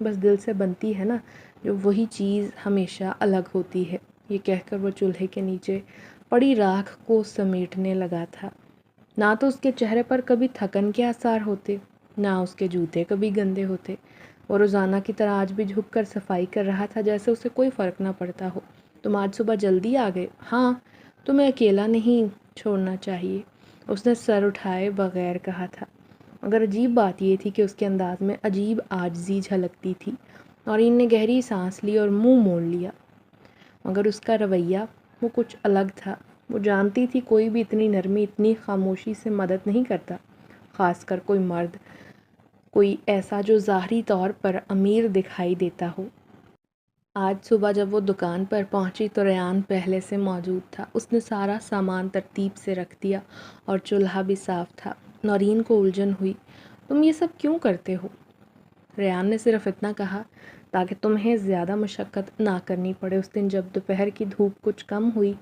بس دل سے بنتی ہے نا جو وہی چیز ہمیشہ الگ ہوتی ہے۔ یہ کہہ کر وہ چولہے کے نیچے پڑی راکھ کو سمیٹنے لگا تھا۔ نہ تو اس کے چہرے پر کبھی تھکن کے آثار ہوتے، نہ اس کے جوتے کبھی گندے ہوتے۔ وہ روزانہ کی طرح آج بھی جھک کر صفائی کر رہا تھا جیسے اسے کوئی فرق نہ پڑتا ہو۔ تم آج صبح جلدی آ گئے؟ ہاں، تمہیں اکیلا نہیں چھوڑنا چاہیے، اس نے سر اٹھائے بغیر کہا تھا، مگر عجیب بات یہ تھی کہ اس کے انداز میں عجیب عاجزی جھلکتی تھی۔ نورین نے گہری سانس لی اور منہ موڑ لیا، مگر اس کا رویہ وہ کچھ الگ تھا۔ وہ جانتی تھی کوئی بھی اتنی نرمی، اتنی خاموشی سے مدد نہیں کرتا، خاص کر کوئی مرد، کوئی ایسا جو ظاہری طور پر امیر دکھائی دیتا ہو۔ آج صبح جب وہ دکان پر پہنچی تو ریان پہلے سے موجود تھا۔ اس نے سارا سامان ترتیب سے رکھ دیا اور چولہا بھی صاف تھا۔ نورین کو الجھن ہوئی۔ تم یہ سب کیوں کرتے ہو؟ ریان نے صرف اتنا کہا تاکہ تمہیں زیادہ مشقت نہ کرنی پڑے۔ اس دن جب دوپہر کی دھوپ کچھ کم ہوئی،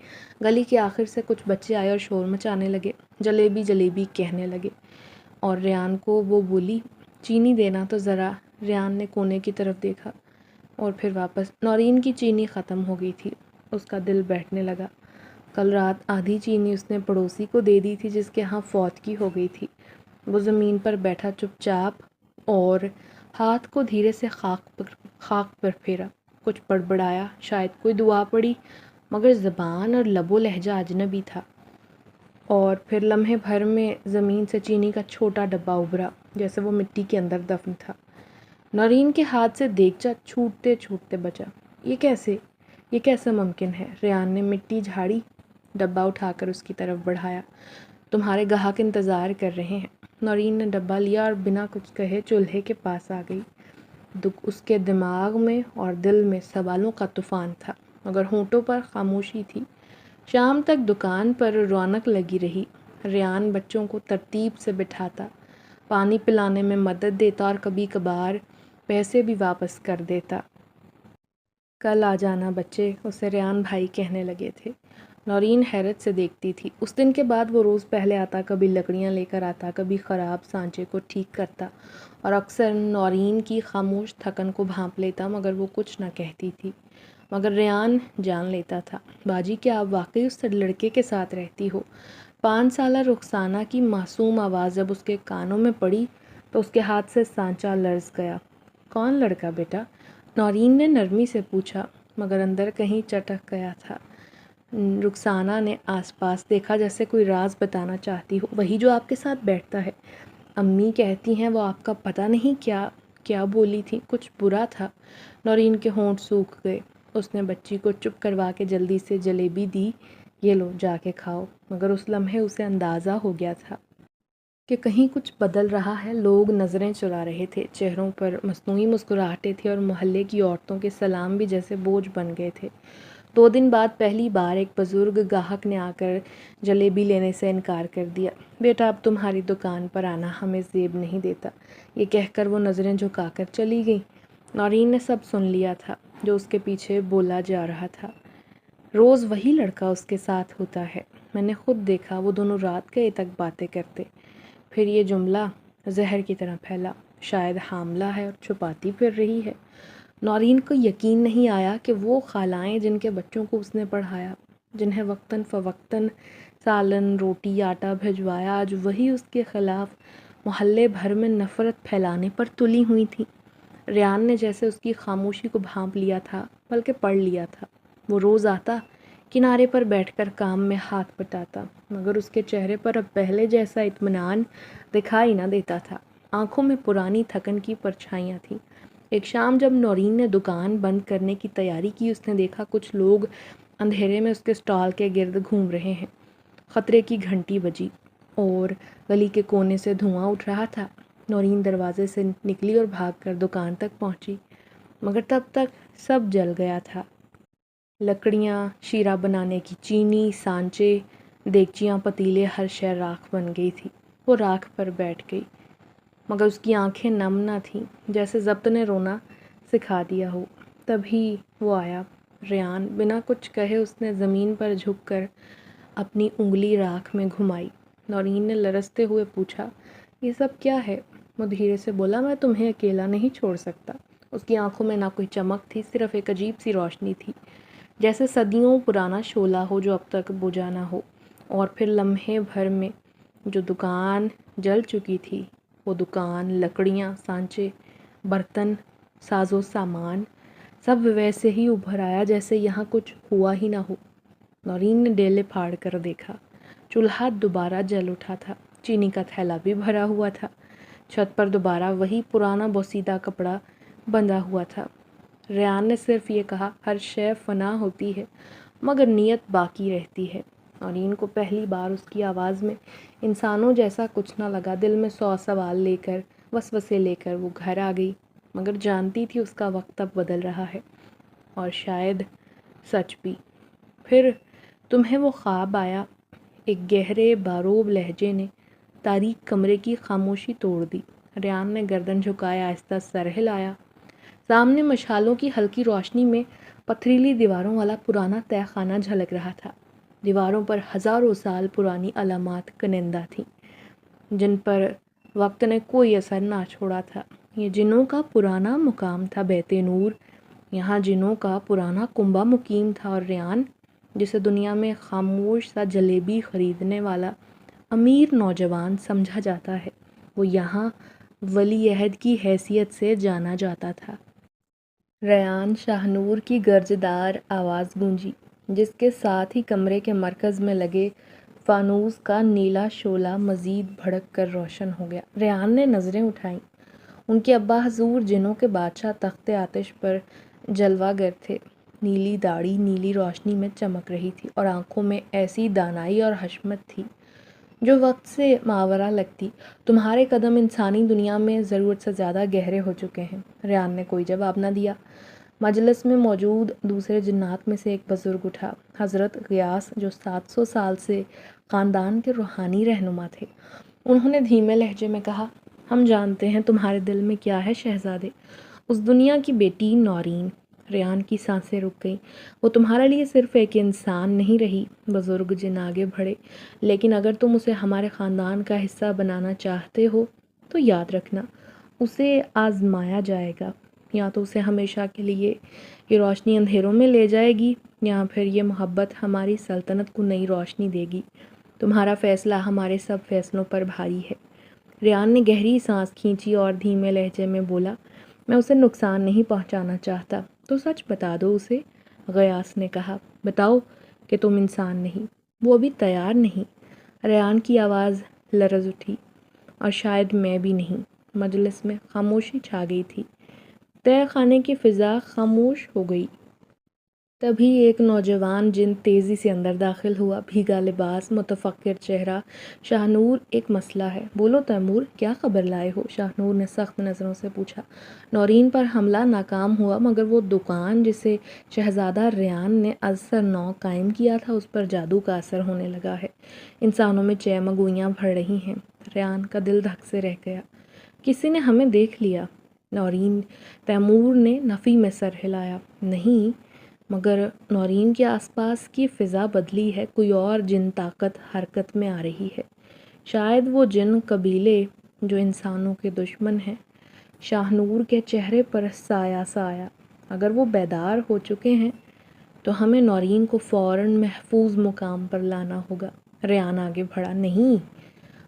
گلی کے آخر سے کچھ بچے آئے اور شور مچانے لگے، جلیبی جلیبی کہنے لگے، اور ریان کو وہ بولی، چینی دینا تو ذرا۔ ریان نے کونے کی طرف دیکھا اور پھر واپس۔ نورین کی چینی ختم ہو گئی تھی۔ اس کا دل بیٹھنے لگا۔ کل رات آدھی چینی اس نے پڑوسی کو دے دی تھی جس کے ہاں فوت کی ہو گئی تھی۔ وہ زمین پر بیٹھا چپ چاپ اور ہاتھ کو دھیرے سے خاک پر پھیرا، کچھ بڑبڑایا، شاید کوئی دعا پڑی، مگر زبان اور لب و لہجہ اجنبی تھا۔ اور پھر لمحے بھر میں زمین سے چینی کا چھوٹا ڈبہ ابھرا، جیسے وہ مٹی کے اندر دفن تھا۔ نورین کے ہاتھ سے دیگچا چھوٹتے چھوٹتے بچا۔ یہ کیسے ممکن ہے؟ ریان نے مٹی جھاڑی، ڈبہ اٹھا کر اس کی طرف بڑھایا۔ تمہارے گاہک انتظار کر رہے ہیں۔ نورین نے ڈبہ لیا اور بنا کچھ کہے چولہے کے پاس آ گئی۔ اس کے دماغ میں اور دل میں سوالوں کا طوفان تھا، مگر ہونٹوں پر خاموشی تھی۔ شام تک دکان پر رونق لگی رہی۔ ریان بچوں کو ترتیب سے بٹھاتا، پانی پلانے میں مدد دیتا اور کبھی کبھار پیسے بھی واپس کر دیتا۔ کل آ جانا بچے، اسے ریان بھائی کہنے لگے تھے۔ نورین حیرت سے دیکھتی تھی۔ اس دن کے بعد وہ روز پہلے آتا، کبھی لکڑیاں لے کر آتا، کبھی خراب سانچے کو ٹھیک کرتا، اور اکثر نورین کی خاموش تھکن کو بھانپ لیتا، مگر وہ کچھ نہ کہتی تھی۔ مگر ریان جان لیتا تھا، باجی کیا آپ واقعی اس لڑکے کے ساتھ رہتی ہو؟ 5 سالہ رخسانہ کی معصوم آواز جب اس کے کانوں میں پڑی تو اس کے ہاتھ سے سانچہ لرز گیا۔ کون لڑکا بیٹا؟ نورین نے نرمی سے پوچھا، مگر اندر کہیں چٹک گیا تھا۔ رخسانہ نے آس پاس دیکھا جیسے کوئی راز بتانا چاہتی ہو۔ وہی جو آپ کے ساتھ بیٹھتا ہے، امی کہتی ہیں وہ آپ کا پتہ نہیں کیا بولی تھی، کچھ برا تھا۔ نورین کے ہونٹ سوکھ گئے۔ اس نے بچی کو چپ کروا کے جلدی سے جلیبی دی، یہ لو جا کے کھاؤ، مگر اس لمحے اسے اندازہ ہو گیا تھا کہ کہیں کچھ بدل رہا ہے۔ لوگ نظریں چرا رہے تھے، چہروں پر مصنوعی مسکراہٹیں تھیں، اور محلے کی عورتوں کے سلام بھی جیسے بوجھ بن گئے تھے۔ 2 دن بعد پہلی بار ایک بزرگ گاہک نے آ کر جلیبی لینے سے انکار کر دیا۔ بیٹا اب تمہاری دکان پر آنا ہمیں زیب نہیں دیتا، یہ کہہ کر وہ نظریں جھکا کر چلی گئی۔ نورین نے سب سن لیا تھا جو اس کے پیچھے بولا جا رہا تھا۔ روز وہی لڑکا اس کے ساتھ ہوتا ہے، میں نے خود دیکھا، وہ دونوں رات گئے تک باتیں کرتے۔ پھر یہ جملہ زہر کی طرح پھیلا، شاید حاملہ ہے اور چھپاتی پھر رہی ہے۔ نورین کو یقین نہیں آیا کہ وہ خالائیں جن کے بچوں کو اس نے پڑھایا، جنہیں وقتاً فوقتاً سالن، روٹی، آٹا بھجوایا، آج وہی اس کے خلاف محلے بھر میں نفرت پھیلانے پر تلی ہوئی تھیں۔ ریان نے جیسے اس کی خاموشی کو بھانپ لیا تھا، بلکہ پڑھ لیا تھا۔ وہ روز آتا، کنارے پر بیٹھ کر کام میں ہاتھ بٹاتا، مگر اس کے چہرے پر اب پہلے جیسا اطمینان دکھائی نہ دیتا تھا۔ آنکھوں میں پرانی تھکن کی پرچھائیاں تھیں۔ ایک شام جب نورین نے دکان بند کرنے کی تیاری کی، اس نے دیکھا کچھ لوگ اندھیرے میں اس کے اسٹال کے گرد گھوم رہے ہیں۔ خطرے کی گھنٹی بجی اور گلی کے کونے سے دھواں اٹھ رہا تھا۔ نورین دروازے سے نکلی اور بھاگ کر دکان تک پہنچی، مگر تب تک سب جل گیا تھا۔ لکڑیاں، شیرہ بنانے کی چینی، سانچے، دیگچیاں، پتیلے، ہر شے راکھ بن گئی تھی۔ وہ راکھ پر بیٹھ گئی، مگر اس کی آنکھیں نم نہ تھیں، جیسے ضبط نے رونا سکھا دیا ہو۔ تبھی وہ آیا، ریان۔ بنا کچھ کہے اس نے زمین پر جھک کر اپنی انگلی راکھ میں گھمائی۔ نورین نے لرزتے ہوئے پوچھا، یہ سب کیا ہے؟ وہ دھیرے سے بولا، میں تمہیں اکیلا نہیں چھوڑ سکتا، اس کی آنکھوں میں نہ کوئی چمک تھی، صرف ایک عجیب سی روشنی تھی، جیسے صدیوں پرانا شعلہ ہو جو اب تک بجھا نہ ہو۔ اور پھر لمحے بھر میں جو دکان جل چکی تھی، وہ دکان، لکڑیاں، سانچے، برتن، ساز و سامان، سب ویسے ہی ابھر آیا جیسے یہاں کچھ ہوا ہی نہ ہو۔ نورین نے ڈیلے پھاڑ کر دیکھا، چولہا دوبارہ جل اٹھا تھا، چینی کا تھیلا بھی بھرا ہوا تھا، چھت پر دوبارہ وہی پرانا بوسیدہ کپڑا بندھا ہوا تھا۔ ریان نے صرف یہ کہا، ہر شے فنا ہوتی ہے مگر نیت باقی رہتی ہے۔ نورین کو پہلی بار اس کی آواز میں انسانوں جیسا کچھ نہ لگا۔ دل میں 100 سوال لے کر، وسوسے لے کر وہ گھر آ گئی، مگر جانتی تھی اس کا وقت اب بدل رہا ہے، اور شاید سچ بھی۔ پھر تمہیں وہ خواب آیا؟ ایک گہرے باروب لہجے نے تاریک کمرے کی خاموشی توڑ دی۔ ریان نے گردن جھکایا، آہستہ سر ہلایا۔ سامنے مشالوں کی ہلکی روشنی میں پتھریلی دیواروں والا پرانا تہہ خانہ جھلک رہا تھا۔ دیواروں پر ہزاروں سال پرانی علامات کنندہ تھیں، جن پر وقت نے کوئی اثر نہ چھوڑا تھا۔ یہ جنوں کا پرانا مقام تھا، بیت نور، یہاں جنوں کا پرانا کنبہ مقیم تھا، اور ریان، جسے دنیا میں خاموش سا جلیبی خریدنے والا امیر نوجوان سمجھا جاتا ہے، وہ یہاں ولی عہد کی حیثیت سے جانا جاتا تھا۔ ریان شاہ نور کی گرجدار آواز گونجی، جس کے ساتھ ہی کمرے کے مرکز میں لگے فانوس کا نیلا شعلہ مزید بھڑک کر روشن ہو گیا۔ ریان نے نظریں اٹھائیں۔ ان کے ابا حضور جنوں کے بادشاہ تخت آتش پر جلوہ گر تھے۔ نیلی داڑھی نیلی روشنی میں چمک رہی تھی، اور آنکھوں میں ایسی دانائی اور حشمت تھی جو وقت سے ماورا لگتی۔ تمہارے قدم انسانی دنیا میں ضرورت سے زیادہ گہرے ہو چکے ہیں۔ ریان نے کوئی جواب نہ دیا۔ مجلس میں موجود دوسرے جنات میں سے ایک بزرگ اٹھا، حضرت غیاث، جو 700 سال سے خاندان کے روحانی رہنما تھے۔ انہوں نے دھیمے لہجے میں کہا، ہم جانتے ہیں تمہارے دل میں کیا ہے شہزادے، اس دنیا کی بیٹی نورین۔ ریان کی سانسیں رک گئیں۔ وہ تمہارے لیے صرف ایک انسان نہیں رہی، بزرگ جن آگے بڑھے، لیکن اگر تم اسے ہمارے خاندان کا حصہ بنانا چاہتے ہو تو یاد رکھنا، اسے آزمایا جائے گا، یا تو اسے ہمیشہ کے لیے یہ روشنی اندھیروں میں لے جائے گی، یا پھر یہ محبت ہماری سلطنت کو نئی روشنی دے گی۔ تمہارا فیصلہ ہمارے سب فیصلوں پر بھاری ہے۔ ریان نے گہری سانس کھینچی اور دھیمے لہجے میں بولا، میں اسے نقصان نہیں پہنچانا چاہتا، تو سچ بتا دو اسے۔ غیاث نے کہا، بتاؤ کہ تم انسان نہیں۔ وہ ابھی تیار نہیں۔ ریان کی آواز لرز اٹھی، اور شاید میں بھی نہیں۔ مجلس میں خاموشی چھا گئی تھی، تہہ خانے کی فضا خاموش ہو گئی۔ تبھی ایک نوجوان جن تیزی سے اندر داخل ہوا، بھیگا لباس، متفکر چہرہ۔ شاہ نور، ایک مسئلہ ہے۔ بولو تیمور، کیا خبر لائے ہو؟ شاہ نور نے سخت نظروں سے پوچھا۔ نورین پر حملہ ناکام ہوا، مگر وہ دکان جسے شہزادہ ریان نے ازسر نو قائم کیا تھا، اس پر جادو کا اثر ہونے لگا ہے۔ انسانوں میں چیمگوئیاں بڑھ رہی ہیں۔ ریان کا دل دھک سے رہ گیا۔ کسی نے ہمیں دیکھ لیا۔ نورین، تیمور نے نفی میں سر ہلایا۔ نہیں، مگر نورین کے آس پاس کی فضا بدلی ہے، کوئی اور جن طاقت حرکت میں آ رہی ہے۔ شاید وہ جن قبیلے جو انسانوں کے دشمن ہیں۔ شاہ نور کے چہرے پر سایہ سا آیا۔ اگر وہ بیدار ہو چکے ہیں تو ہمیں نورین کو فوراً محفوظ مقام پر لانا ہوگا۔ ریان آگے بڑھا، نہیں،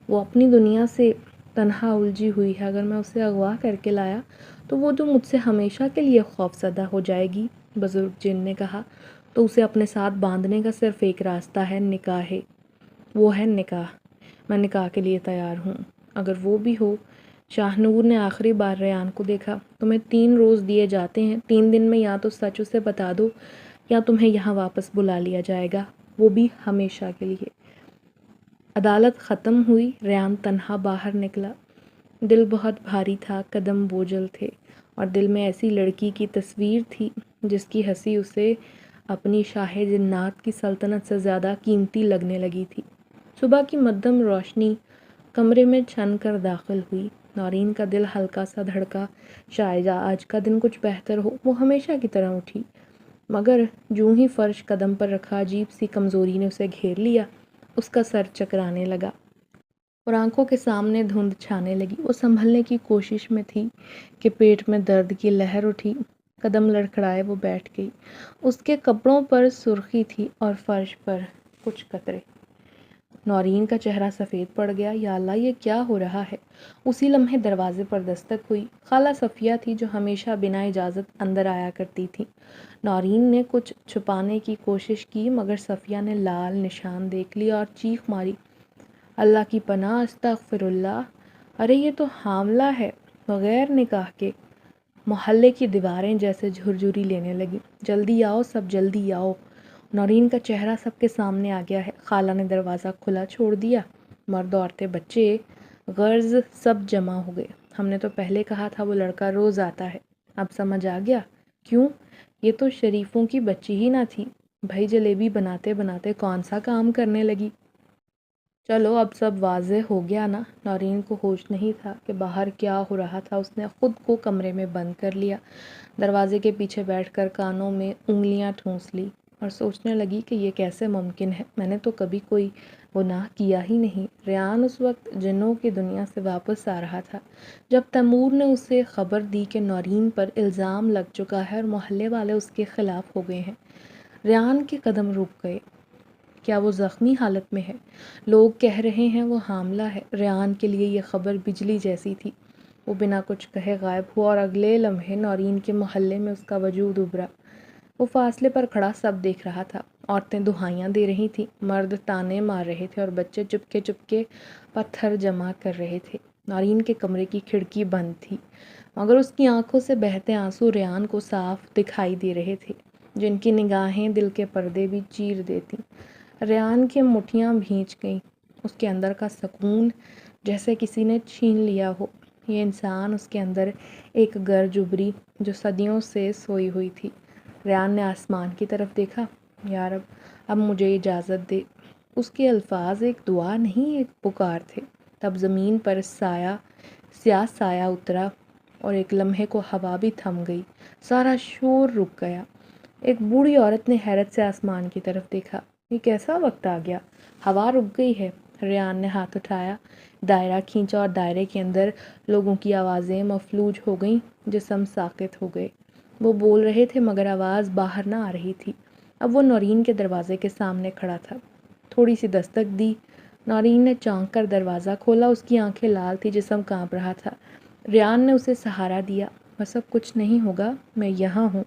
وہ اپنی دنیا سے تنہا الجھی ہوئی ہے، اگر میں اسے اغوا کر کے لایا تو وہ تو مجھ سے ہمیشہ کے لیے خوفزدہ ہو جائے گی۔ بزرگ جن نے کہا، تو اسے اپنے ساتھ باندھنے کا صرف ایک راستہ ہے، نکاح ہے۔ وہ ہے نکاح۔ میں نکاح کے لیے تیار ہوں، اگر وہ بھی ہو۔ شاہ نور نے آخری بار ریان کو دیکھا۔ تمہیں 3 روز دیے جاتے ہیں، 3 دن میں یا تو سچ اسے بتا دو یا تمہیں یہاں واپس بلا لیا جائے گا، وہ بھی ہمیشہ کے لیے۔ عدالت ختم ہوئی۔ ریان تنہا باہر نکلا۔ دل بہت بھاری تھا، قدم بوجھل تھے، اور دل میں ایسی لڑکی کی تصویر تھی جس کی ہنسی اسے اپنی شاہ جنات کی سلطنت سے زیادہ قیمتی لگنے لگی تھی۔ صبح کی مدھم روشنی کمرے میں چھن کر داخل ہوئی۔ نورین کا دل ہلکا سا دھڑکا، شاید آج کا دن کچھ بہتر ہو۔ وہ ہمیشہ کی طرح اٹھی، مگر جوں ہی فرش قدم پر رکھا، عجیب سی کمزوری نے اسے گھیر لیا۔ اس کا سر چکرانے لگا۔ اور آنکھوں کے سامنے دھند چھانے لگی۔ وہ سنبھلنے کی کوشش میں تھی کہ پیٹ میں درد کی لہر اٹھی، قدم لڑکھڑائے وہ بیٹھ گئی۔ اس کے کپڑوں پر سرخی تھی اور فرش پر کچھ قطرے۔ نورین کا چہرہ سفید پڑ گیا۔ یا اللہ، یہ کیا ہو رہا ہے؟ اسی لمحے دروازے پر دستک ہوئی۔ خالہ صفیہ تھی جو ہمیشہ بنا اجازت اندر آیا کرتی تھی۔ نورین نے کچھ چھپانے کی کوشش کی مگر صفیہ نے لال نشان دیکھ لیا اور چیخ ماری، اللہ کی پناہ، استغفر اللہ! ارے یہ تو حاملہ ہے، بغیر نکاح کے! محلے کی دیواریں جیسے جھرجھری لینے لگی۔ جلدی آؤ سب، جلدی آؤ! نورین کا چہرہ سب کے سامنے آ گیا ہے۔ خالہ نے دروازہ کھلا چھوڑ دیا۔ مرد، عورتیں، بچے، غرض سب جمع ہو گئے۔ ہم نے تو پہلے کہا تھا وہ لڑکا روز آتا ہے، اب سمجھ آ گیا؟ کیوں؟ یہ تو شریفوں کی بچی ہی نہ تھی۔ بھائی جلیبی بناتے بناتے کون سا کام کرنے لگی؟ چلو اب سب واضح ہو گیا نا۔ نورین کو ہوش نہیں تھا کہ باہر کیا ہو رہا تھا۔ اس نے خود کو کمرے میں بند کر لیا، دروازے کے پیچھے بیٹھ کر کانوں میں انگلیاں ٹھونس لی اور سوچنے لگی کہ یہ کیسے ممکن ہے، میں نے تو کبھی کوئی گناہ کیا ہی نہیں۔ ریان اس وقت جنوں کی دنیا سے واپس آ رہا تھا جب تیمور نے اسے خبر دی کہ نورین پر الزام لگ چکا ہے اور محلے والے اس کے خلاف ہو گئے ہیں۔ ریان کے قدم رک گئے۔ کیا وہ زخمی حالت میں ہے؟ لوگ کہہ رہے ہیں وہ حاملہ ہے۔ ریان کے لیے یہ خبر بجلی جیسی تھی۔ وہ بنا کچھ کہے غائب ہوا اور اگلے لمحے نورین کے محلے میں اس کا وجود ابھرا۔ وہ فاصلے پر کھڑا سب دیکھ رہا تھا۔ عورتیں دہائیاں دے رہی تھیں، مرد تانے مار رہے تھے اور بچے چپکے چپکے پتھر جمع کر رہے تھے۔ نورین کے کمرے کی کھڑکی بند تھی مگر اس کی آنکھوں سے بہتے آنسو ریان کو صاف دکھائی دے رہے تھے، جن کی نگاہیں دل کے پردے بھی چیر دیتی۔ ریان کی مٹھیاں بھینچ گئیں، اس کے اندر کا سکون جیسے کسی نے چھین لیا ہو۔ یہ انسان اس کے اندر ایک گرج ابھری جو صدیوں سے سوئی ہوئی تھی۔ ریان نے آسمان کی طرف دیکھا۔ یا رب، اب مجھے اجازت دے۔ اس کے الفاظ ایک دعا نہیں، ایک پکار تھے۔ تب زمین پر سیاہ سایہ اترا اور ایک لمحے کو ہوا بھی تھم گئی، سارا شور رک گیا۔ ایک بوڑھی عورت نے حیرت سے آسمان کی طرف دیکھا۔ یہ کیسا وقت آ گیا؟ ہوا رک گئی ہے۔ ریان نے ہاتھ اٹھایا، دائرہ کھینچا اور دائرے کے اندر لوگوں کی آوازیں مفلوج ہو گئیں، جسم ساکت ہو گئے۔ وہ بول رہے تھے مگر آواز باہر نہ آ رہی تھی۔ اب وہ نورین کے دروازے کے سامنے کھڑا تھا۔ تھوڑی سی دستک دی۔ نورین نے چونک کر دروازہ کھولا۔ اس کی آنکھیں لال تھی، جسم کانپ رہا تھا۔ ریان نے اسے سہارا دیا۔ بس اب کچھ نہیں ہوگا، میں یہاں ہوں،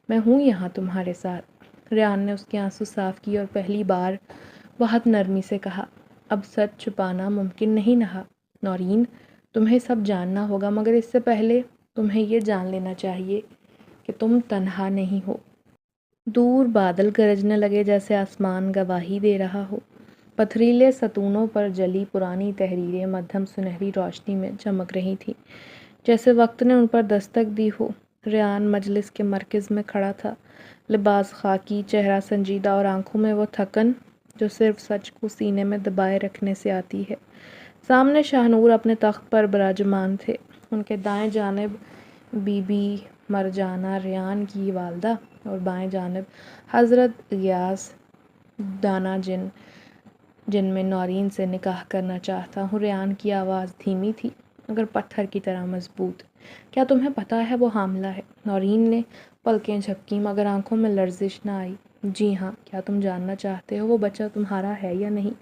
میں ہوں یہاں تمہارے ساتھ۔ ریان نے اس کے آنسو صاف کیے اور پہلی بار بہت نرمی سے کہا، اب سچ چھپانا ممکن نہیں رہا۔ نورین، تمہیں سب جاننا ہوگا مگر اس سے پہلے تمہیں یہ جان لینا چاہیے کہ تم تنہا نہیں ہو۔ دور بادل گرجنے لگے جیسے آسمان گواہی دے رہا ہو۔ پتھریلے ستونوں پر جلی پرانی تحریریں مدھم سنہری روشنی میں چمک رہی تھیں، جیسے وقت نے ان پر دستک دی ہو۔ ریان مجلس کے مرکز میں کھڑا تھا، لباس خاکی، چہرہ سنجیدہ اور آنکھوں میں وہ تھکن جو صرف سچ کو سینے میں دبائے رکھنے سے آتی ہے۔ سامنے شاہ نور اپنے تخت پر براجمان تھے۔ ان کے دائیں جانب بی بی مرجانہ ریان کی والدہ اور بائیں جانب حضرت غیاث دانا جن میں نورین سے نکاح کرنا چاہتا ہوں۔ ریان کی آواز دھیمی تھی مگر پتھر کی طرح مضبوط۔ کیا تمہیں پتہ ہے وہ حاملہ ہے؟ نورین نے پلکیں جھپکیں مگر آنکھوں میں لرزش نہ آئی۔ جی ہاں۔ کیا تم جاننا چاہتے ہو وہ بچہ تمہارا ہے یا نہیں؟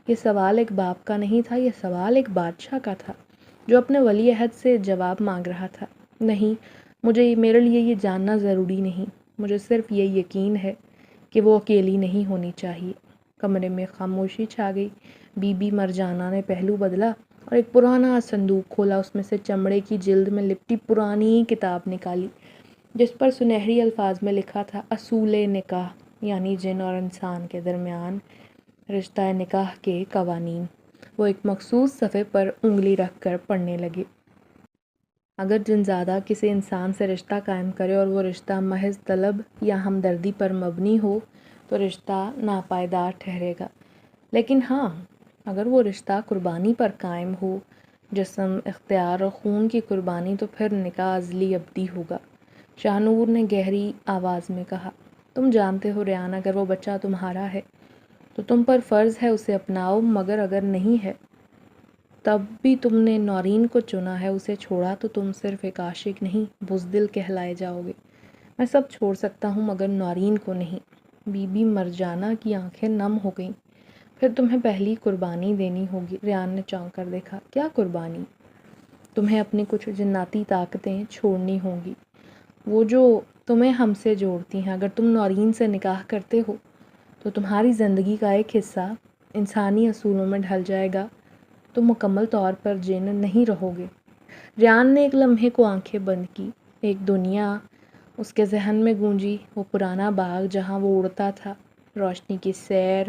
یہ سوال ایک باپ کا نہیں تھا، یہ سوال ایک بادشاہ کا تھا جو اپنے ولی عہد سے جواب مانگ رہا تھا۔ نہیں، میرے لیے یہ جاننا ضروری نہیں، مجھے صرف یہ یقین ہے کہ وہ اکیلی نہیں ہونی چاہیے۔ کمرے میں خاموشی چھا گئی۔ بی بی مرجانہ نے پہلو بدلا اور ایک پرانا صندوق کھولا۔ اس میں سے چمڑے کی جلد میں لپٹی پرانی کتاب نکالی جس پر سنہری الفاظ میں لکھا تھا، اصول نکاح، یعنی جن اور انسان کے درمیان رشتہ نکاح کے قوانین۔ وہ ایک مخصوص صفحے پر انگلی رکھ کر پڑھنے لگے۔ اگر جنزادہ کسی انسان سے رشتہ قائم کرے اور وہ رشتہ محض طلب یا ہمدردی پر مبنی ہو تو رشتہ ناپائیدار ٹھہرے گا، لیکن ہاں، اگر وہ رشتہ قربانی پر قائم ہو، جسم، اختیار اور خون کی قربانی، تو پھر نکاح ازلی ابدی ہوگا۔ شاہ نور نے گہری آواز میں کہا، تم جانتے ہو ریان، اگر وہ بچہ تمہارا ہے تو تم پر فرض ہے اسے اپناؤ، مگر اگر نہیں ہے تب بھی تم نے نورین کو چنا ہے، اسے چھوڑا تو تم صرف ایک عاشق نہیں بزدل کہلائے جاؤ گے۔ میں سب چھوڑ سکتا ہوں مگر نورین کو نہیں۔ بی بی مرجانہ کی آنکھیں نم ہو گئیں۔ پھر تمہیں پہلی قربانی دینی ہوگی۔ ریان نے چونک کر دیکھا۔ کیا قربانی؟ تمہیں اپنی کچھ جناتی طاقتیں چھوڑنی ہوں گی، وہ جو تمہیں ہم سے جوڑتی ہیں۔ اگر تم نورین سے نکاح کرتے ہو تو تمہاری زندگی کا ایک حصہ انسانی اصولوں میں ڈھل جائے گا، تم مکمل طور پر جن نہیں رہو گے۔ ریان نے ایک لمحے کو آنکھیں بند کی۔ ایک دنیا اس کے ذہن میں گونجی، وہ پرانا باغ جہاں وہ اڑتا تھا، روشنی کی سیر،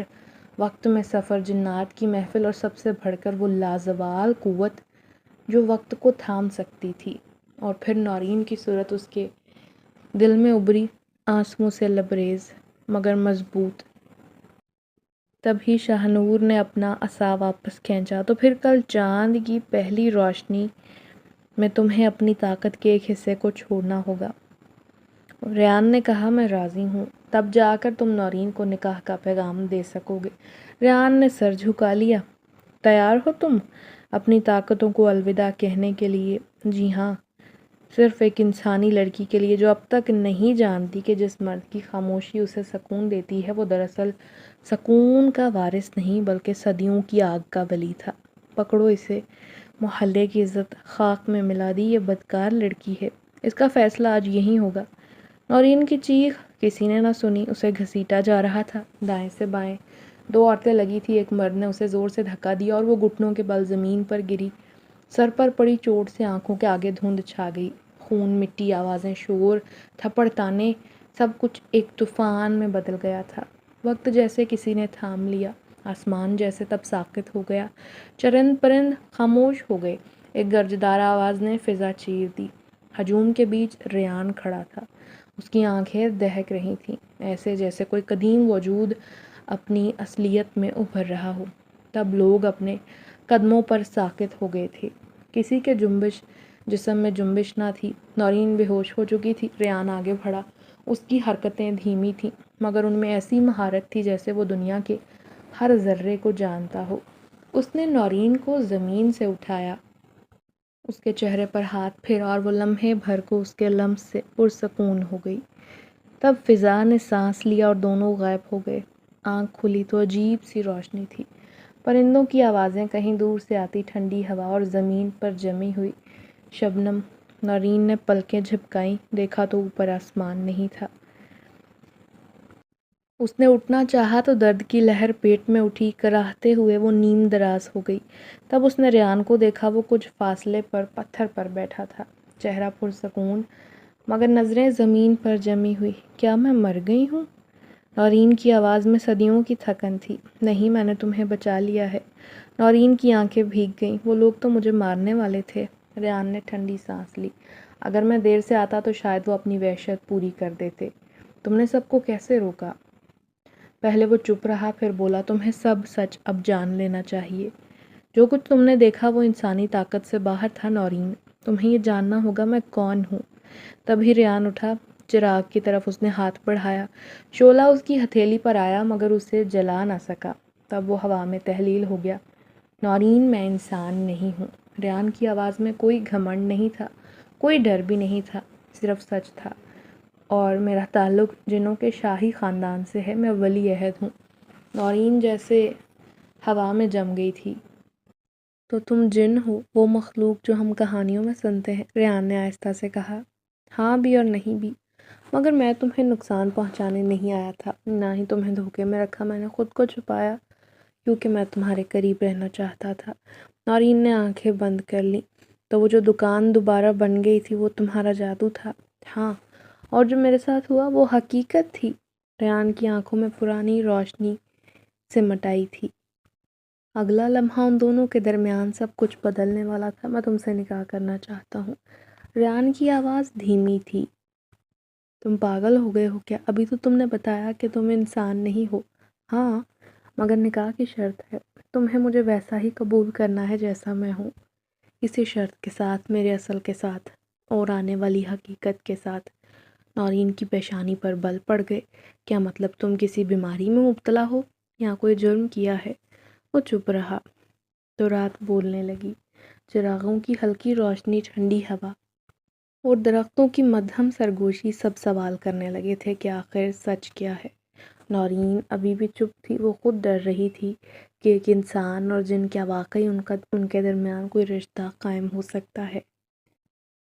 وقت میں سفر، جنات کی محفل، اور سب سے بڑھ کر وہ لازوال قوت جو وقت کو تھام سکتی تھی۔ اور پھر نورین کی صورت اس کے دل میں ابھری، آنسوؤں سے لبریز مگر مضبوط۔ تبھی شاہنور نے اپنا عصا واپس کھینچا۔ تو پھر کل چاند کی پہلی روشنی میں تمہیں اپنی طاقت کے ایک حصے کو چھوڑنا ہوگا۔ ریان نے کہا، میں راضی ہوں، تب جا کر تم نورین کو نکاح کا پیغام دے سکو گے۔ ریان نے سر جھکا لیا۔ تیار ہو تم اپنی طاقتوں کو الوداع کہنے کے لیے؟ جی ہاں، صرف ایک انسانی لڑکی کے لیے جو اب تک نہیں جانتی کہ جس مرد کی خاموشی اسے سکون دیتی ہے وہ دراصل سکون کا وارث نہیں بلکہ صدیوں کی آگ کا ولی تھا۔ پکڑو اسے، محلے کی عزت خاک میں ملا دی، یہ بدکار لڑکی ہے، اس کا فیصلہ آج یہی ہوگا۔ نورین کی چیخ کسی نے نہ سنی، اسے گھسیٹا جا رہا تھا دائیں سے بائیں۔ دو عورتیں لگی تھی، ایک مرد نے اسے زور سے دھکا دیا اور وہ گھٹنوں کے بل زمین پر گری۔ سر پر پڑی چوٹ سے آنکھوں کے آگے دھند چھا گئی۔ خون، مٹی، آوازیں، شور، تھپڑ، تانے، سب کچھ ایک طوفان میں بدل گیا تھا۔ وقت جیسے کسی نے تھام لیا، آسمان جیسے تب ساکت ہو گیا، چرند پرند خاموش ہو گئے۔ ایک گرجدار آواز نے فضا چیر دی۔ ہجوم کے بیچ ریان کھڑا تھا، اس کی آنکھیں دہک رہی تھیں، ایسے جیسے کوئی قدیم وجود اپنی اصلیت میں ابھر رہا ہو۔ تب لوگ اپنے قدموں پر ساکت ہو گئے تھے، کسی کے جسم میں جنبش نہ تھی۔ نورین بے ہوش ہو چکی تھی۔ ریان آگے بڑھا، اس کی حرکتیں دھیمی تھیں مگر ان میں ایسی مہارت تھی جیسے وہ دنیا کے ہر ذرے کو جانتا ہو۔ اس نے نورین کو زمین سے اٹھایا، اس کے چہرے پر ہاتھ پھیرا اور وہ لمحے بھر کو اس کے لمس سے پرسکون ہو گئی۔ تب فضا نے سانس لیا اور دونوں غائب ہو گئے۔ آنکھ کھلی تو عجیب سی روشنی تھی، پرندوں کی آوازیں، کہیں دور سے آتی ٹھنڈی ہوا اور زمین پر جمی ہوئی شبنم۔ نورین نے پلکیں جھپکائیں، دیکھا تو اوپر آسمان نہیں تھا۔ اس نے اٹھنا چاہا تو درد کی لہر پیٹ میں اٹھی، کراہتے ہوئے وہ نیم دراز ہو گئی۔ تب اس نے ریان کو دیکھا، وہ کچھ فاصلے پر پتھر پر بیٹھا تھا، چہرہ پرسکون مگر نظریں زمین پر جمی ہوئی۔ کیا میں مر گئی ہوں؟ نورین کی آواز میں صدیوں کی تھکن تھی۔ نہیں، میں نے تمہیں بچا لیا ہے۔ نورین کی آنکھیں بھیگ گئیں۔ وہ لوگ تو مجھے مارنے والے تھے۔ ریان نے ٹھنڈی سانس لی۔ اگر میں دیر سے آتا تو شاید وہ اپنی وحشت پوری کر دیتے۔ تم نے سب کو کیسے روکا؟ پہلے وہ چپ رہا، پھر بولا، تمہیں سب سچ اب جان لینا چاہیے۔ جو کچھ تم نے دیکھا وہ انسانی طاقت سے باہر تھا نورین، تمہیں یہ جاننا ہوگا میں کون ہوں۔ تبھی ریان اٹھا، چراغ کی طرف اس نے ہاتھ بڑھایا، شعلہ اس کی ہتھیلی پر آیا مگر اسے جلا نہ سکا۔ تب وہ ہوا میں تحلیل ہو گیا، نورین، میں انسان نہیں ہوں۔ ریان کی آواز میں کوئی گھمنڈ نہیں تھا، کوئی ڈر بھی نہیں تھا، صرف سچ تھا۔ اور میرا تعلق جنوں کے شاہی خاندان سے ہے، میں ولی عہد ہوں۔ نورین جیسے ہوا میں جم گئی تھی۔ تو تم جن ہو، وہ مخلوق جو ہم کہانیوں میں سنتے ہیں؟ ریان نے آہستہ سے کہا۔ ہاں بھی اور نہیں بھی، مگر میں تمہیں نقصان پہنچانے نہیں آیا تھا، نہ ہی تمہیں دھوکے میں رکھا۔ میں نے خود کو چھپایا کیونکہ میں تمہارے قریب رہنا چاہتا تھا۔ نورین نے آنکھیں بند کر لیں۔ تو وہ جو دکان دوبارہ بن گئی تھی وہ تمہارا جادو تھا؟ ہاں، اور جو میرے ساتھ ہوا وہ حقیقت تھی۔ ریان کی آنکھوں میں پرانی روشنی سمٹ آئی تھی۔ اگلا لمحہ ان دونوں کے درمیان سب کچھ بدلنے والا تھا۔ میں تم سے نکاح کرنا چاہتا ہوں۔ ریان کی آواز دھیمی تھی۔ تم پاگل ہو گئے ہو کیا؟ ابھی تو تم نے بتایا کہ تم انسان نہیں ہو۔ ہاں، مگر نکاح کی شرط ہے، تمہیں مجھے ویسا ہی قبول کرنا ہے جیسا میں ہوں، اسی شرط کے ساتھ، میرے اصل کے ساتھ اور آنے والی حقیقت کے ساتھ۔ نورین کی پیشانی پر بل پڑ گئے۔ کیا مطلب تم کسی بیماری میں مبتلا ہو یا کوئی جرم کیا ہے؟ وہ چپ رہا۔ تو رات بولنے لگی، چراغوں کی ہلکی روشنی، ٹھنڈی ہوا اور درختوں کی مدھم سرگوشی سب سوال کرنے لگے تھے کہ آخر سچ کیا ہے۔ نورین ابھی بھی چپ تھی، وہ خود ڈر رہی تھی کہ ایک انسان اور جن کیا واقعی ان کے درمیان کوئی رشتہ قائم ہو سکتا ہے۔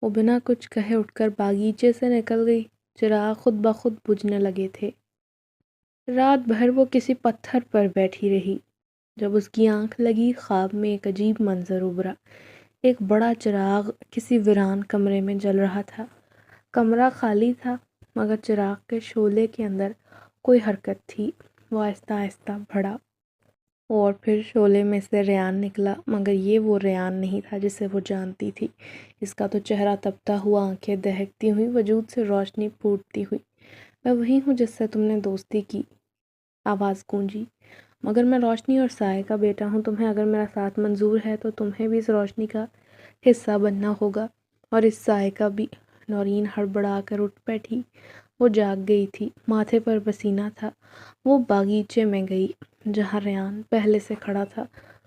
وہ بنا کچھ کہے اٹھ کر باغیچے سے نکل گئی۔ چراغ خود بخود بجھنے لگے تھے۔ رات بھر وہ کسی پتھر پر بیٹھی رہی۔ جب اس کی آنکھ لگی، خواب میں ایک عجیب منظر ابھرا۔ ایک بڑا چراغ کسی ویران کمرے میں جل رہا تھا۔ کمرہ خالی تھا، مگر چراغ کے شعلے کے اندر کوئی حرکت تھی۔ وہ آہستہ آہستہ بڑھا اور پھر شعلے میں سے ریان نکلا، مگر یہ وہ ریان نہیں تھا جسے وہ جانتی تھی۔ اس کا تو چہرہ تپتا ہوا، آنکھیں دہکتی ہوئی، وجود سے روشنی پھوٹتی ہوئی۔ میں وہی ہوں جس سے تم نے دوستی کی، آواز گونجی۔ مگر میں روشنی اور سائے کا بیٹا ہوں، تمہیں اگر میرا ساتھ منظور ہے تو تمہیں بھی اس روشنی کا حصہ بننا ہوگا، اور اس سائے کا بھی۔ نورین ہڑبڑا کر اٹھ بیٹھی۔ وہ جاگ گئی تھی، ماتھے پر پسینہ تھا۔ وہ باغیچے میں گئی جہاں ریان پہلے سے کھڑا تھا۔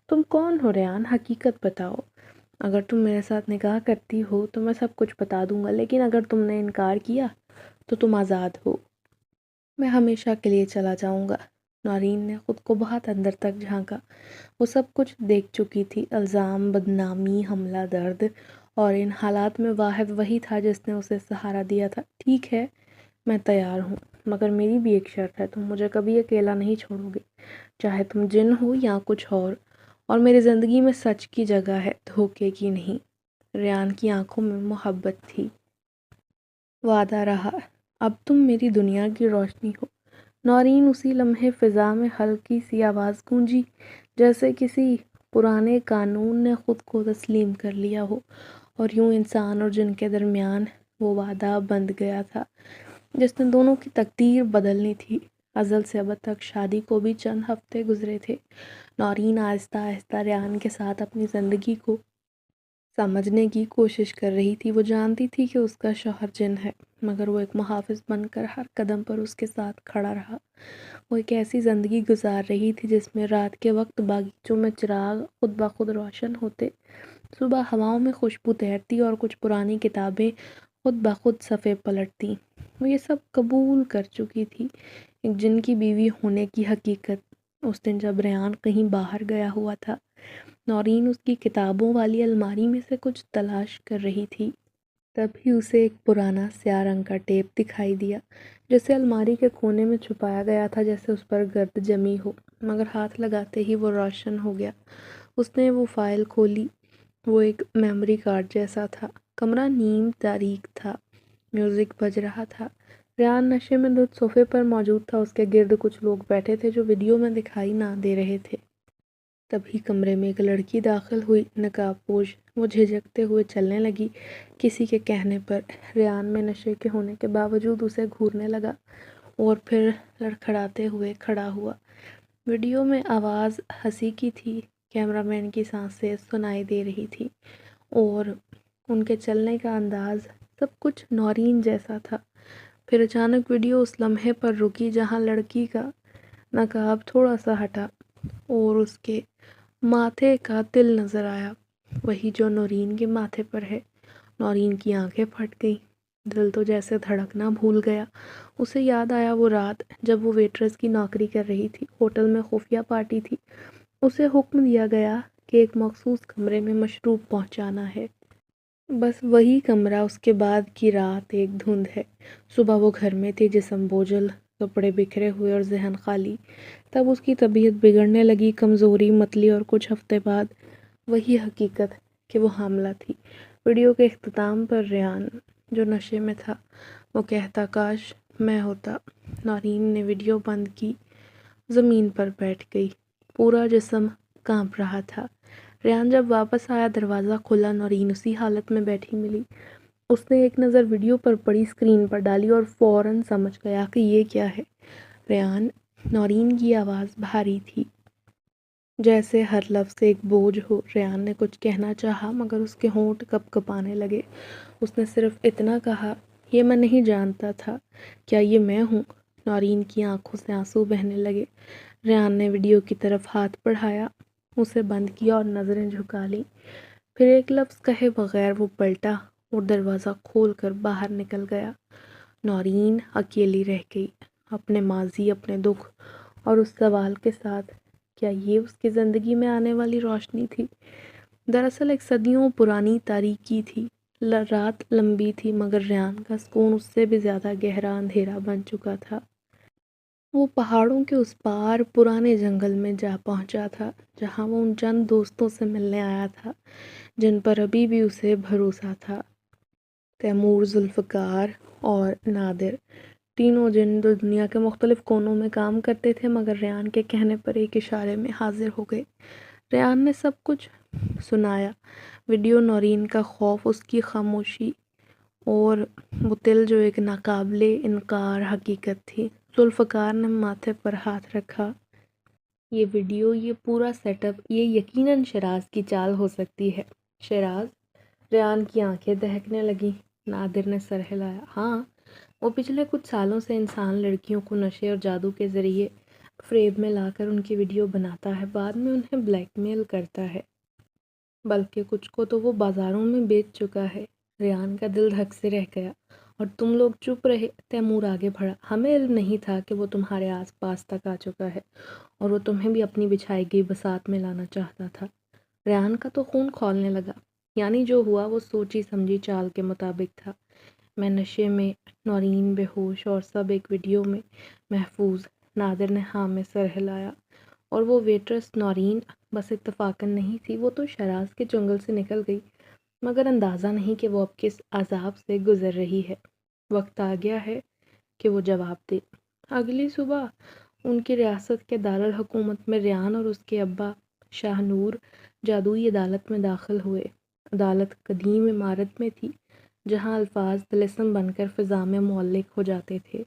تم کون ہو ریان؟ حقیقت بتاؤ۔ اگر تم میرے ساتھ نکاح کرتی ہو تو میں سب کچھ بتا دوں گا، لیکن اگر تم نے انکار کیا تو تم آزاد ہو۔ میں ہمیشہ کے لیے چلا جاؤں گا۔ نورین نے خود کو بہت اندر تک جھانکا۔ وہ سب کچھ دیکھ چکی تھی، الزام، بدنامی، حملہ، درد، اور ان حالات میں واحد وہی تھا جس نے اسے سہارا دیا تھا۔ ٹھیک ہے، میں تیار ہوں، مگر میری بھی ایک شرط ہے، تم مجھے کبھی اکیلا نہیں چھوڑو گے، چاہے تم جن ہو یا کچھ اور میری زندگی میں سچ کی جگہ ہے، دھوکے کی نہیں۔ ریان کی آنکھوں میں محبت تھی۔ وعدہ رہا، اب تم میری دنیا کی روشنی ہو۔ نورین اسی لمحے فضا میں ہلکی سی آواز گونجی، جیسے کسی پرانے قانون نے خود کو تسلیم کر لیا ہو، اور یوں انسان اور جن کے درمیان وہ وعدہ بندھ گیا تھا جس نے دونوں کی تقدیر بدلنی تھی۔ ازل سے ابد تک شادی کو بھی چند ہفتے گزرے تھے۔ نورین آہستہ آہستہ ریان کے ساتھ اپنی زندگی کو سمجھنے کی کوشش کر رہی تھی۔ وہ جانتی تھی کہ اس کا شوہر جن ہے، مگر وہ ایک محافظ بن کر ہر قدم پر اس کے ساتھ کھڑا رہا۔ وہ ایک ایسی زندگی گزار رہی تھی جس میں رات کے وقت باغیچوں میں چراغ خود بخود روشن ہوتے، صبح ہواؤں میں خوشبو تیرتی، اور کچھ پرانی کتابیں خود بخود صفحے پلٹتی۔ وہ یہ سب قبول کر چکی تھی، ایک جن کی بیوی ہونے کی حقیقت۔ اس دن جب ریان کہیں باہر گیا ہوا تھا، نورین اس کی کتابوں والی الماری میں سے کچھ تلاش کر رہی تھی۔ تبھی اسے ایک پرانا سیاہ رنگ کا ٹیپ دکھائی دیا، جسے الماری کے کونے میں چھپایا گیا تھا، جیسے اس پر گرد جمی ہو، مگر ہاتھ لگاتے ہی وہ روشن ہو گیا۔ اس نے وہ فائل کھولی۔ وہ ایک میموری کارڈ جیسا تھا۔ کمرہ نیم تاریک تھا، میوزک بج رہا تھا۔ ریان نشے میں دھت صوفے پر موجود تھا، اس کے گرد کچھ لوگ بیٹھے تھے جو ویڈیو میں دکھائی نہ دے رہے تھے۔ تبھی کمرے میں ایک لڑکی داخل ہوئی، نقاب پوش۔ وہ جھجکتے ہوئے چلنے لگی، کسی کے کہنے پر۔ ریان میں نشے کے ہونے کے باوجود اسے گھورنے لگا، اور پھر لڑکھڑاتے ہوئے کھڑا ہوا۔ ویڈیو میں آواز ہنسی کی تھی، کیمرہ مین کی سانسیں سنائی دے رہی تھی، اور ان کے چلنے کا انداز، سب کچھ نورین جیسا تھا۔ پھر اچانک ویڈیو اس لمحے پر رکی جہاں لڑکی کا نقاب تھوڑا سا ہٹا، اور اس کے ماتھے کا تل نظر آیا، وہی جو نورین کے ماتھے پر ہے۔ نورین کی آنکھیں پھٹ گئیں، دل تو جیسے دھڑکنا بھول گیا۔ اسے یاد آیا وہ رات جب وہ ویٹرس کی نوکری کر رہی تھی، ہوٹل میں خفیہ پارٹی تھی۔ اسے حکم دیا گیا کہ ایک مخصوص کمرے میں مشروب پہنچانا ہے۔ بس وہی کمرہ، اس کے بعد کی رات ایک دھند ہے۔ صبح وہ گھر میں تھی، جسم بوجھل، کپڑے بکھرے ہوئے اور ذہن خالی۔ تب اس کی طبیعت بگڑنے لگی، کمزوری متلی، اور کچھ ہفتے بعد وہی حقیقت کہ وہ حاملہ تھی۔ ویڈیو کے اختتام پر ریان، جو نشے میں تھا، وہ کہتا، کاش میں ہوتا۔ نورین نے ویڈیو بند کی، زمین پر بیٹھ گئی، پورا جسم کانپ رہا تھا۔ ریان جب واپس آیا، دروازہ کھلا، نورین اسی حالت میں بیٹھی ملی۔ اس نے ایک نظر ویڈیو پر پڑی اسکرین پر ڈالی اور فوراً سمجھ گیا کہ یہ کیا ہے۔ ریان، نورین کی آواز بھاری تھی، جیسے ہر لفظ ایک بوجھ ہو۔ ریان نے کچھ کہنا چاہا، مگر اس کے ہونٹ کپ کپانے لگے۔ اس نے صرف اتنا کہا، یہ میں نہیں جانتا تھا، کیا یہ میں ہوں؟ نورین کی آنکھوں سے آنسو بہنے لگے۔ ریان نے ویڈیو کی طرف ہاتھ بڑھایا، اسے بند کیا اور نظریں جھکا لیں۔ پھر ایک لفظ کہے بغیر وہ پلٹا اور دروازہ کھول کر باہر نکل گیا۔ نورین اکیلی رہ گئی، اپنے ماضی، اپنے دکھ اور اس سوال کے ساتھ، کیا یہ اس کی زندگی میں آنے والی روشنی تھی؟ دراصل ایک صدیوں پرانی تاریکی تھی۔ رات لمبی تھی مگر ریان کا سکون اس سے بھی زیادہ گہرا اندھیرا بن چکا تھا۔ وہ پہاڑوں کے اس پار پرانے جنگل میں جا پہنچا تھا، جہاں وہ ان چند دوستوں سے ملنے آیا تھا جن پر ابھی بھی اسے بھروسہ تھا، تیمور، ذوالفقار اور نادر، تینوں جن دنیا کے مختلف کونوں میں کام کرتے تھے مگر ریان کے کہنے پر ایک اشارے میں حاضر ہو گئے۔ ریان نے سب کچھ سنایا، ویڈیو، نورین کا خوف، اس کی خاموشی اور وہ دل جو ایک ناقابل انکار حقیقت تھی۔ ذوالفقار نے ماتھے پر ہاتھ رکھا۔ یہ ویڈیو، یہ پورا سیٹ اپ، یہ یقیناً شیراز کی چال ہو سکتی ہے۔ شیراز؟ ریان کی آنکھیں دہکنے لگیں۔ نادر نے سر ہلایا۔ ہاں، وہ پچھلے کچھ سالوں سے انسان لڑکیوں کو نشے اور جادو کے ذریعے فریب میں لا کر ان کی ویڈیو بناتا ہے، بعد میں انہیں بلیک میل کرتا ہے، بلکہ کچھ کو تو وہ بازاروں میں بیچ چکا ہے۔ ریان کا دل دھک سے رہ گیا۔ اور تم لوگ چپ رہے؟ تیمور آگے بڑھا۔ ہمیں علم نہیں تھا کہ وہ تمہارے آس پاس تک آ چکا ہے اور وہ تمہیں بھی اپنی بچھائی گئی بساط میں لانا چاہتا تھا۔ ریان کا تو خون کھولنے لگا۔ یعنی جو ہوا وہ سوچی سمجھی چال کے مطابق تھا۔ میں نشے میں، نورین بے ہوش اور سب ایک ویڈیو میں محفوظ۔ نادر نے ہاں میں سر ہلایا۔ اور وہ ویٹرس نورین بس اتفاقاً نہیں تھی، وہ تو شیراز کے چنگل سے نکل گئی، مگر اندازہ نہیں کہ وہ اب کس عذاب سے گزر رہی ہے۔ وقت آ گیا ہے کہ وہ جواب دے۔ اگلی صبح ان کی ریاست کے دارالحکومت میں ریان اور اس کے ابا شاہ نور جادوئی عدالت میں داخل ہوئے۔ عدالت قدیم عمارت میں تھی جہاں الفاظ طلسم بن کر فضا میں معلق ہو جاتے تھے۔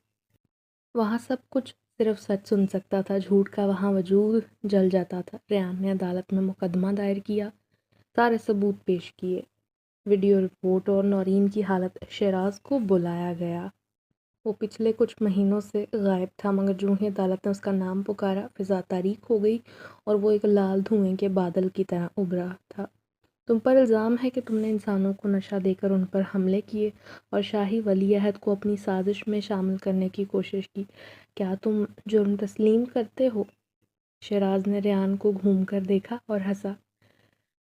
وہاں سب کچھ صرف سچ سن سکتا تھا، جھوٹ کا وہاں وجود جل جاتا تھا۔ ریان نے عدالت میں مقدمہ دائر کیا، سارے ثبوت پیش کیے، ویڈیو رپورٹ اور نورین کی حالت۔ شیراز کو بلایا گیا۔ وہ پچھلے کچھ مہینوں سے غائب تھا مگر جو ہی عدالت نے اس کا نام پکارا، فضا تاریک ہو گئی اور وہ ایک لال دھوئیں کے بادل کی طرح ابھرا تھا۔ تم پر الزام ہے کہ تم نے انسانوں کو نشہ دے کر ان پر حملے کیے اور شاہی ولی عہد کو اپنی سازش میں شامل کرنے کی کوشش کی۔ کیا تم جرم تسلیم کرتے ہو؟ شیراز نے ریان کو گھوم کر دیکھا اور ہنسا۔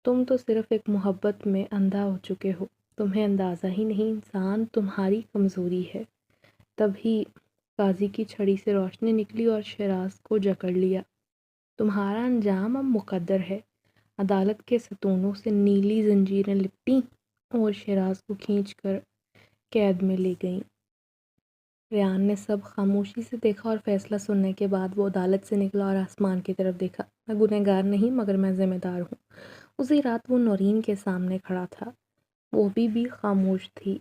تم تو صرف ایک محبت میں اندھا ہو چکے ہو، تمہیں اندازہ ہی نہیں انسان تمہاری کمزوری ہے۔ تبھی قاضی کی چھڑی سے روشنی نکلی اور شیراز کو جکڑ لیا۔ تمہارا انجام اب مقدر ہے۔ عدالت کے ستونوں سے نیلی زنجیریں لپٹیں اور شیراز کو کھینچ کر قید میں لے گئیں۔ ریان نے سب خاموشی سے دیکھا اور فیصلہ سننے کے بعد وہ عدالت سے نکلا اور آسمان کی طرف دیکھا۔ میں گنہگار نہیں مگر میں ذمہ دار ہوں۔ اسی رات وہ نورین کے سامنے کھڑا تھا، وہ بھی خاموش تھی۔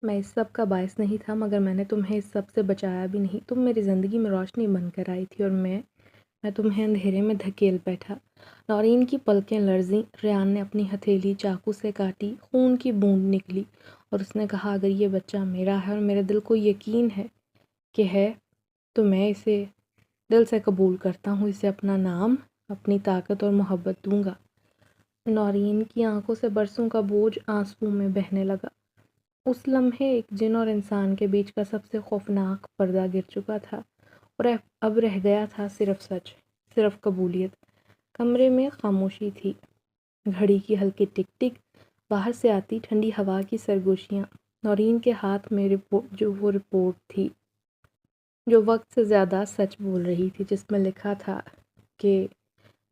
میں اس سب کا باعث نہیں تھا مگر میں نے تمہیں اس سب سے بچایا بھی نہیں۔ تم میری زندگی میں روشنی بن کر آئی تھی اور میں تمہیں اندھیرے میں دھکیل بیٹھا۔ نورین کی پلکیں لرزیں۔ ریان نے اپنی ہتھیلی چاقو سے کاٹی، خون کی بوند نکلی اور اس نے کہا، اگر یہ بچہ میرا ہے اور میرے دل کو یقین ہے کہ ہے تو میں اسے دل سے قبول کرتا ہوں، اسے اپنا نام، اپنی طاقت اور محبت دوں گا۔ نورین کی آنکھوں سے برسوں کا بوجھ آنسوؤں میں بہنے لگا۔ اس لمحے ایک جن اور انسان کے بیچ کا سب سے خوفناک پردہ گر چکا تھا اور اب رہ گیا تھا صرف سچ، صرف قبولیت۔ کمرے میں خاموشی تھی، گھڑی کی ہلکی ٹک ٹک، باہر سے آتی ٹھنڈی ہوا کی سرگوشیاں، نورین کے ہاتھ میں وہ رپورٹ تھی جو وقت سے زیادہ سچ بول رہی تھی، جس میں لکھا تھا کہ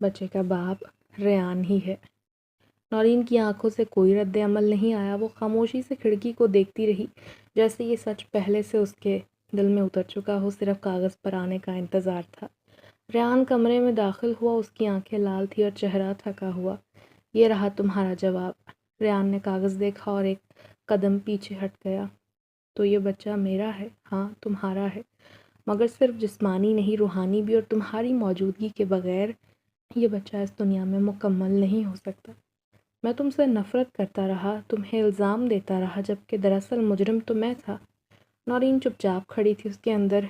بچے کا باپ ریان ہی ہے۔ نورین کی آنکھوں سے کوئی رد عمل نہیں آیا، وہ خاموشی سے کھڑکی کو دیکھتی رہی، جیسے یہ سچ پہلے سے اس کے دل میں اتر چکا ہو، صرف کاغذ پر آنے کا انتظار تھا۔ ریان کمرے میں داخل ہوا، اس کی آنکھیں لال تھی اور چہرہ تھکا ہوا۔ یہ رہا تمہارا جواب۔ ریان نے کاغذ دیکھا اور ایک قدم پیچھے ہٹ گیا۔ تو یہ بچہ میرا ہے؟ ہاں، تمہارا ہے، مگر صرف جسمانی نہیں، روحانی بھی، اور تمہاری موجودگی کے بغیر یہ بچہ اس دنیا میں مکمل نہیں ہو سکتا۔ میں تم سے نفرت کرتا رہا، تمہیں الزام دیتا رہا، جبکہ دراصل مجرم تو میں تھا۔ نورین چپ چاپ کھڑی تھی، اس کے اندر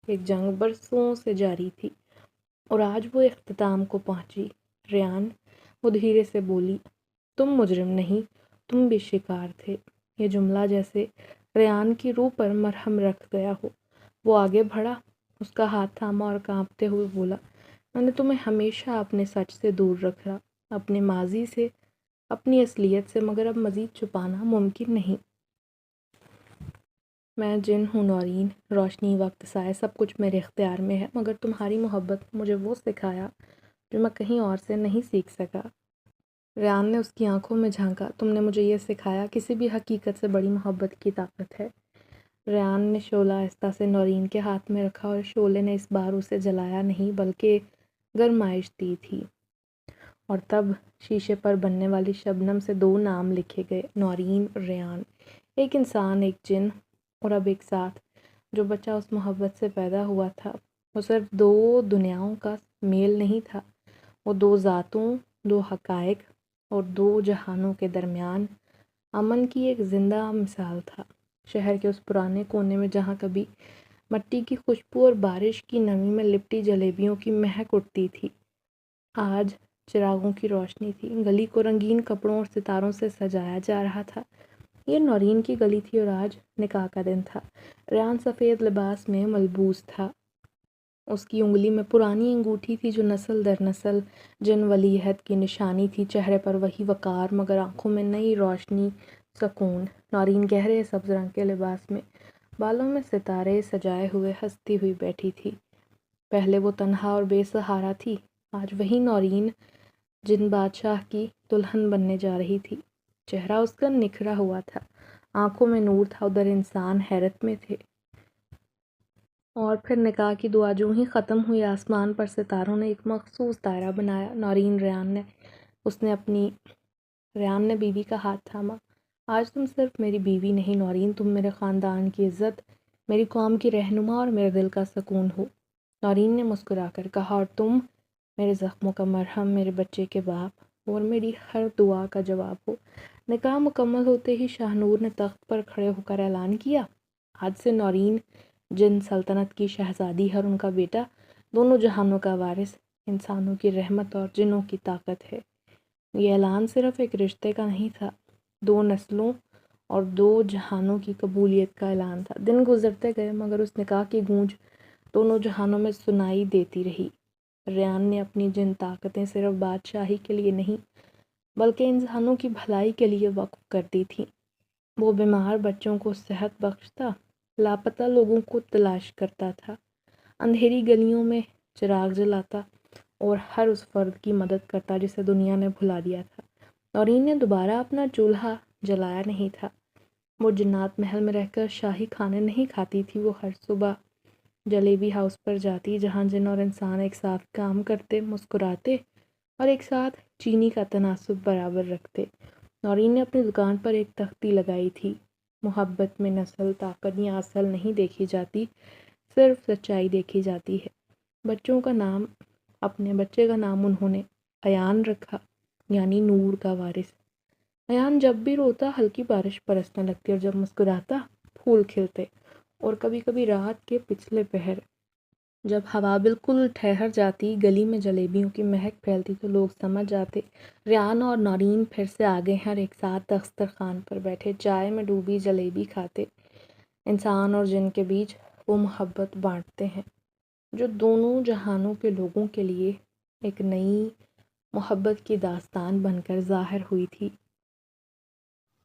ایک جنگ برسوں سے جاری تھی اور آج وہ اختتام کو پہنچی۔ ریان، وہ دھیرے سے بولی، تم مجرم نہیں، تم بھی شکار تھے۔ یہ جملہ جیسے ریان کی روح پر مرہم رکھ گیا ہو۔ وہ آگے بڑھا، اس کا ہاتھ تھاما اور کانپتے ہوئے بولا، میں نے تمہیں ہمیشہ اپنے سچ سے دور رکھا، اپنے ماضی سے، اپنی اصلیت سے، مگر اب مزید چھپانا ممکن نہیں۔ میں جن ہوں نورین، روشنی، وقت، سائے، سب کچھ میرے اختیار میں ہے، مگر تمہاری محبت نے مجھے وہ سکھایا جو میں کہیں اور سے نہیں سیکھ سکا۔ ریان نے اس کی آنکھوں میں جھانکا، تم نے مجھے یہ سکھایا کسی بھی حقیقت سے بڑی محبت کی طاقت ہے۔ ریان نے شعلہ آہستہ سے نورین کے ہاتھ میں رکھا اور شعلے نے اس بار اسے جلایا نہیں بلکہ گرمائش دی تھی۔ اور تب شیشے پر بننے والی شبنم سے 2 نام لکھے گئے، نورین اور ریان، ایک انسان، ایک جن، اور اب ایک ساتھ۔ جو بچہ اس محبت سے پیدا ہوا تھا وہ صرف 2 دنیاؤں کا میل نہیں تھا، وہ 2 ذاتوں، 2 حقائق اور 2 جہانوں کے درمیان امن کی ایک زندہ مثال تھا۔ شہر کے اس پرانے کونے میں جہاں کبھی مٹی کی خوشبو اور بارش کی نمی میں لپٹی جلیبیوں کی مہک اٹھتی تھی، آج چراغوں کی روشنی تھی، گلی کو رنگین کپڑوں اور ستاروں سے سجایا جا رہا تھا۔ یہ نورین کی گلی تھی اور آج نکاح کا دن تھا۔ ریان سفید لباس میں ملبوس تھا، اس کی انگلی میں پرانی انگوٹھی تھی جو نسل در نسل جن ولی عہد کی نشانی تھی، چہرے پر وہی وقار مگر آنکھوں میں نئی روشنی، سکون۔ نورین گہرے سبز رنگ کے لباس میں، بالوں میں ستارے سجائے ہوئے ہنستی ہوئی بیٹھی تھی۔ پہلے وہ تنہا اور بے سہارا تھی، آج وہی نورین جن بادشاہ کی دلہن بننے جا رہی تھی۔ چہرہ اس کا نکھرا ہوا تھا، آنکھوں میں نور تھا، ادھر انسان حیرت میں تھے۔ اور پھر نکاح کی دعا جو ہی ختم ہوئی، آسمان پر ستاروں نے ایک مخصوص دائرہ بنایا۔ ریان نے بیوی کا ہاتھ تھاما، آج تم صرف میری بیوی نہیں نورین، تم میرے خاندان کی عزت، میری قوم کی رہنما اور میرے دل کا سکون ہو۔ نورین نے مسکرا کر کہا، اور تم میرے زخموں کا مرہم، میرے بچے کے باپ اور میری ہر دعا کا جواب ہو۔ نکاح مکمل ہوتے ہی شاہ نور نے تخت پر کھڑے ہو کر اعلان کیا، آج سے نورین جن سلطنت کی شہزادی ہے اور ان کا بیٹا دونوں جہانوں کا وارث، انسانوں کی رحمت اور جنوں کی طاقت ہے۔ یہ اعلان صرف ایک رشتے کا نہیں تھا، 2 نسلوں اور 2 جہانوں کی قبولیت کا اعلان تھا۔ دن گزرتے گئے مگر اس نکاح کی گونج دونوں جہانوں میں سنائی دیتی رہی۔ ریان نے اپنی جن طاقتیں صرف بادشاہی کے لیے نہیں بلکہ انسانوں کی بھلائی کے لیے وقف کر دی تھیں۔ وہ بیمار بچوں کو صحت بخشتا، لاپتہ لوگوں کو تلاش کرتا تھا، اندھیری گلیوں میں چراغ جلاتا اور ہر اس فرد کی مدد کرتا جسے دنیا نے بھلا دیا تھا۔ نورین نے دوبارہ اپنا چولہا جلایا نہیں تھا، وہ جنات محل میں رہ کر شاہی کھانے نہیں کھاتی تھی، وہ ہر صبح جلیبی ہاؤس پر جاتی جہاں جن اور انسان ایک ساتھ کام کرتے، مسکراتے اور ایک ساتھ چینی کا تناسب برابر رکھتے۔ نورین نے اپنی دکان پر ایک تختی لگائی تھی، محبت میں نسل، طاقت یا اصل نہیں دیکھی جاتی، صرف سچائی دیکھی جاتی ہے۔ اپنے بچے کا نام انہوں نے ایان رکھا، یعنی نور کا وارث۔ ایان جب بھی روتا ہلکی بارش برسنے لگتی اور جب مسکراتا پھول کھلتے، اور کبھی کبھی رات کے پچھلے پہر جب ہوا بالکل ٹھہر جاتی، گلی میں جلیبیوں کی مہک پھیلتی تو لوگ سمجھ جاتے ریان اور نورین پھر سے آگے ہیں اور ایک ساتھ دسترخوان پر بیٹھے چائے میں ڈوبی جلیبی کھاتے، انسان اور جن کے بیچ وہ محبت بانٹتے ہیں جو دونوں جہانوں کے لوگوں کے لیے ایک نئی محبت کی داستان بن کر ظاہر ہوئی تھی۔